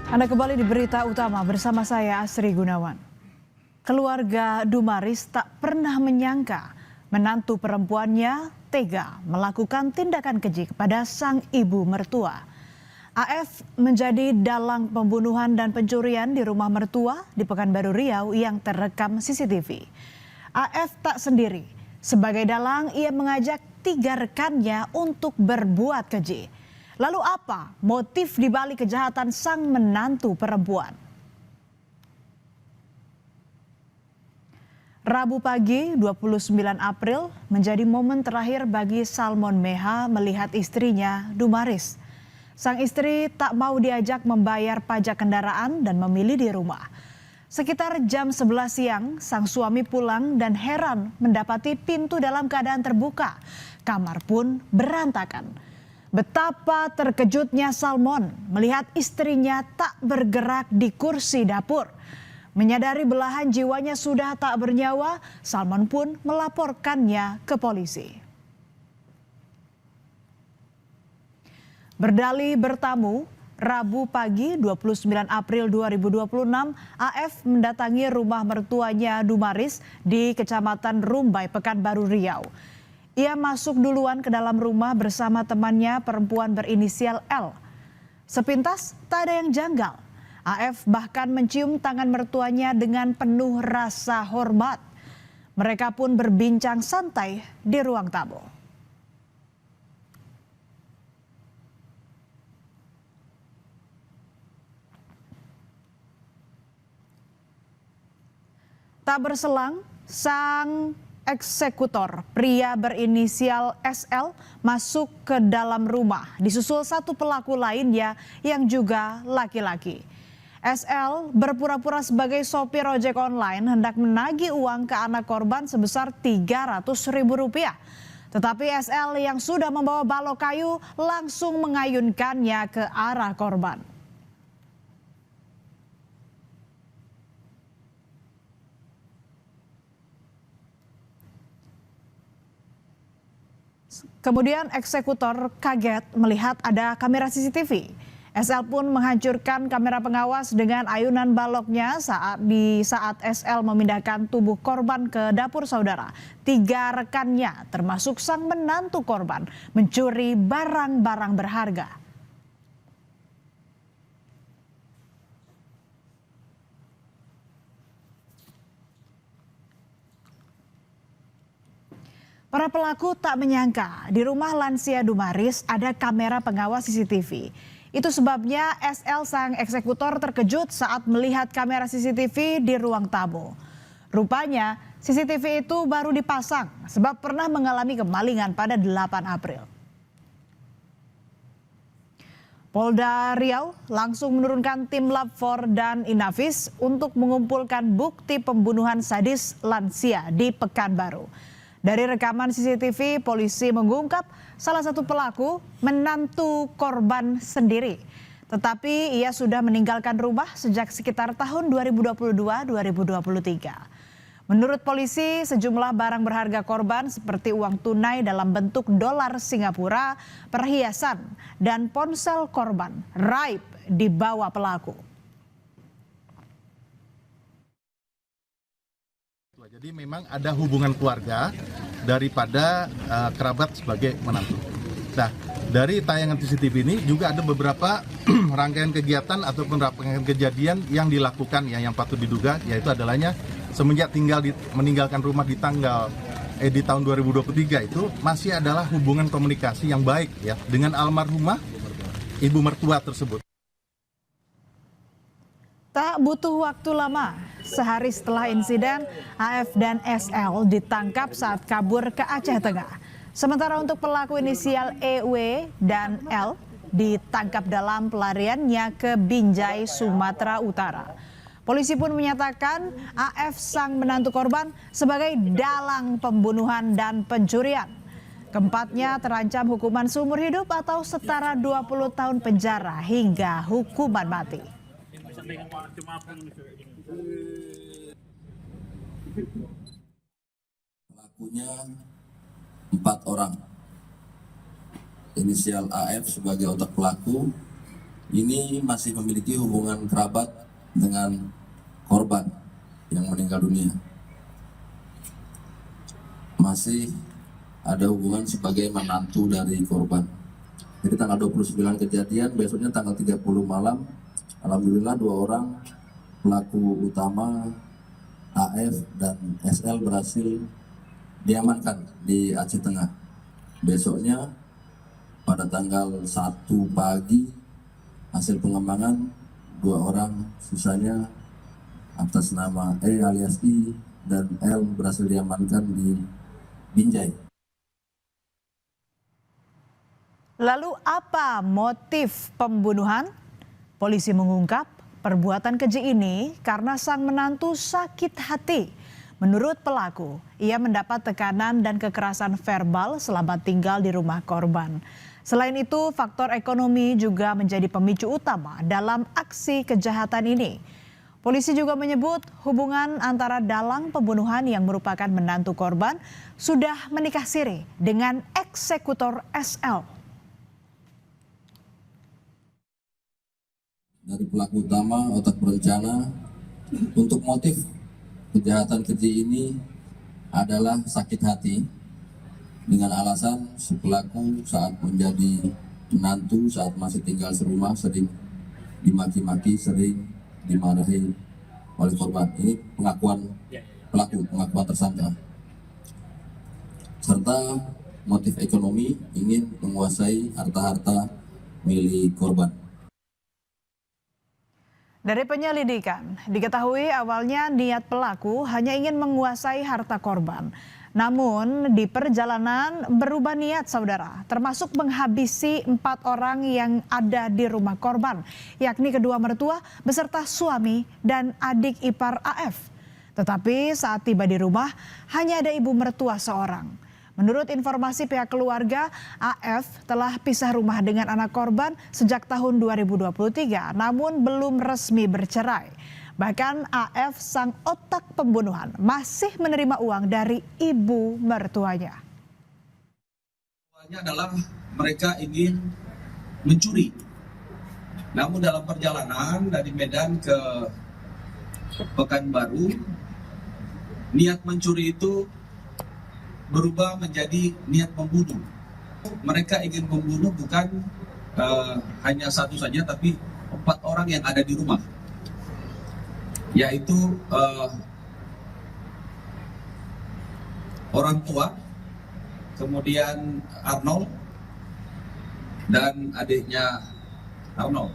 Anda kembali di berita utama bersama saya Asri Gunawan. Keluarga Dumaris tak pernah menyangka menantu perempuannya tega melakukan tindakan keji kepada sang ibu mertua. AF menjadi dalang pembunuhan dan pencurian di rumah mertua di Pekanbaru Riau yang terekam CCTV. AF tak sendiri. Sebagai dalang, ia mengajak 3 rekannya untuk berbuat keji. Lalu apa motif dibalik kejahatan sang menantu perempuan? Rabu pagi 29 April menjadi momen terakhir bagi Salmon Meha melihat istrinya Dumaris. Sang istri tak mau diajak membayar pajak kendaraan dan memilih di rumah. Sekitar jam 11 siang, sang suami pulang dan heran mendapati pintu dalam keadaan terbuka. Kamar pun berantakan. Betapa terkejutnya Salmon melihat istrinya tak bergerak di kursi dapur. Menyadari belahan jiwanya sudah tak bernyawa, Salmon pun melaporkannya ke polisi. Berdalih bertamu, Rabu pagi 29 April 2026, AF mendatangi rumah mertuanya Dumaris di Kecamatan Rumbai, Pekanbaru Riau. Ia masuk duluan ke dalam rumah bersama temannya perempuan berinisial L. Sepintas tak ada yang janggal. AF bahkan mencium tangan mertuanya dengan penuh rasa hormat. Mereka pun berbincang santai di ruang tamu. Tak berselang, sang eksekutor pria berinisial SL masuk ke dalam rumah disusul satu pelaku lainnya yang juga laki-laki. SL berpura-pura sebagai sopir ojek online hendak menagih uang ke anak korban sebesar Rp300.000. Tetapi SL yang sudah membawa balok kayu langsung mengayunkannya ke arah korban. Kemudian eksekutor kaget melihat ada kamera CCTV. SL pun menghancurkan kamera pengawas dengan ayunan baloknya saat SL memindahkan tubuh korban ke dapur saudara. 3 rekannya termasuk sang menantu korban mencuri barang-barang berharga. Para pelaku tak menyangka di rumah lansia Dumaris ada kamera pengawas CCTV. Itu sebabnya SL sang eksekutor terkejut saat melihat kamera CCTV di ruang tamu. Rupanya CCTV itu baru dipasang sebab pernah mengalami kemalingan pada 8 April. Polda Riau langsung menurunkan tim Lab 4 dan Inavis untuk mengumpulkan bukti pembunuhan sadis lansia di Pekanbaru. Dari rekaman CCTV, polisi mengungkap salah satu pelaku menantu korban sendiri. Tetapi ia sudah meninggalkan rumah sejak sekitar tahun 2022-2023. Menurut polisi, sejumlah barang berharga korban seperti uang tunai dalam bentuk dolar Singapura, perhiasan, dan ponsel korban raib dibawa pelaku. Jadi memang ada hubungan keluarga daripada kerabat sebagai menantu. Nah, dari tayangan CCTV ini juga ada beberapa rangkaian kegiatan ataupun rangkaian kejadian yang dilakukan yang patut diduga, yaitu adalahnya semenjak meninggalkan rumah di tahun 2023 itu masih adalah hubungan komunikasi yang baik ya dengan almarhumah ibu mertua tersebut. Tak butuh waktu lama, sehari setelah insiden, AF dan SL ditangkap saat kabur ke Aceh Tengah. Sementara untuk pelaku inisial EW dan L ditangkap dalam pelariannya ke Binjai, Sumatera Utara. Polisi pun menyatakan AF sang menantu korban sebagai dalang pembunuhan dan pencurian. Keempatnya terancam hukuman seumur hidup atau setara 20 tahun penjara hingga hukuman mati. Pelakunya 4 orang. Inisial AF sebagai otak pelaku, ini masih memiliki hubungan kerabat dengan korban yang meninggal dunia. Masih ada hubungan sebagai menantu dari korban. Jadi tanggal 29 kejadian, besoknya tanggal 30 malam, alhamdulillah 2 orang pelaku utama AF dan SL berhasil diamankan di Aceh Tengah. Besoknya pada tanggal 1 pagi hasil pengembangan 2 orang sisanya atas nama E alias I dan L berhasil diamankan di Binjai. Lalu apa motif pembunuhan? Polisi mengungkap perbuatan keji ini karena sang menantu sakit hati. Menurut pelaku, ia mendapat tekanan dan kekerasan verbal selama tinggal di rumah korban. Selain itu, faktor ekonomi juga menjadi pemicu utama dalam aksi kejahatan ini. Polisi juga menyebut hubungan antara dalang pembunuhan yang merupakan menantu korban sudah menikah siri dengan eksekutor SL. Dari pelaku utama, otak berencana, untuk motif kejahatan keji ini adalah sakit hati dengan alasan si pelaku saat menjadi menantu, saat masih tinggal serumah sering dimaki-maki, sering dimarahi oleh korban. Ini pengakuan pelaku, pengakuan tersangka. Serta motif ekonomi, ingin menguasai harta-harta milik korban. Dari penyelidikan, diketahui awalnya niat pelaku hanya ingin menguasai harta korban. Namun di perjalanan berubah niat saudara, termasuk menghabisi 4 orang yang ada di rumah korban, yakni kedua mertua beserta suami dan adik ipar AF. Tetapi saat tiba di rumah, hanya ada ibu mertua seorang. Menurut informasi pihak keluarga, AF telah pisah rumah dengan anak korban sejak tahun 2023, namun belum resmi bercerai. Bahkan AF sang otak pembunuhan masih menerima uang dari ibu mertuanya. Awalnya adalah mereka ingin mencuri. Namun dalam perjalanan dari Medan ke Pekanbaru, niat mencuri itu berubah menjadi niat membunuh. Mereka ingin membunuh bukan hanya satu saja, tapi 4 orang yang ada di rumah, yaitu orang tua, kemudian Arnold dan adiknya Arnold.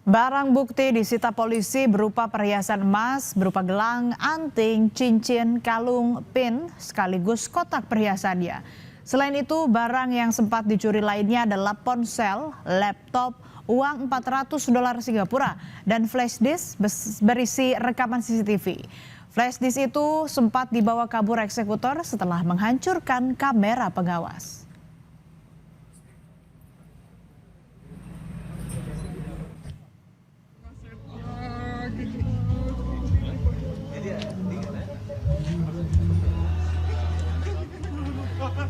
Barang bukti disita polisi berupa perhiasan emas, berupa gelang, anting, cincin, kalung, pin, sekaligus kotak perhiasannya. Selain itu, barang yang sempat dicuri lainnya adalah ponsel, laptop, uang $400 Singapura, dan flash disk berisi rekaman CCTV. Flash disk itu sempat dibawa kabur eksekutor setelah menghancurkan kamera pengawas.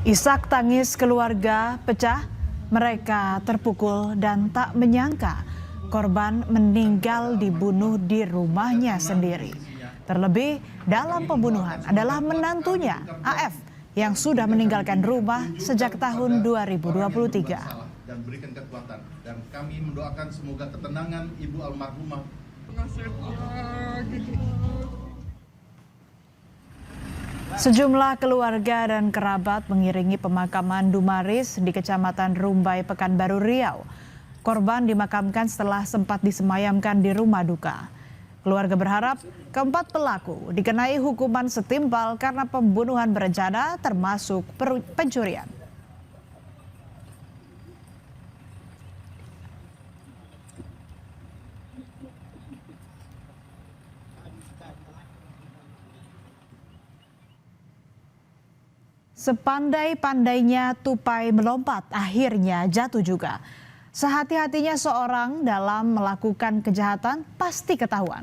Isak tangis keluarga pecah, mereka terpukul dan tak menyangka korban meninggal dibunuh di rumahnya sendiri. Terlebih dalam pembunuhan adalah menantunya AF yang sudah meninggalkan rumah sejak tahun 2023. Dan berikan kekuatan, dan kami mendoakan semoga ketenangan ibu almarhumah. Sejumlah keluarga dan kerabat mengiringi pemakaman Dumaris di Kecamatan Rumbai, Pekanbaru, Riau. Korban dimakamkan setelah sempat disemayamkan di rumah duka. Keluarga berharap keempat pelaku dikenai hukuman setimpal karena pembunuhan berencana termasuk pencurian. Sepandai-pandainya tupai melompat, akhirnya jatuh juga. Sehati-hatinya seorang dalam melakukan kejahatan pasti ketahuan.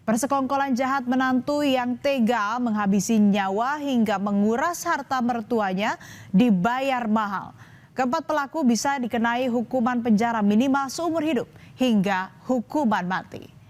Persekongkolan jahat menantu yang tega menghabisi nyawa hingga menguras harta mertuanya dibayar mahal. Keempat pelaku bisa dikenai hukuman penjara minimal seumur hidup hingga hukuman mati.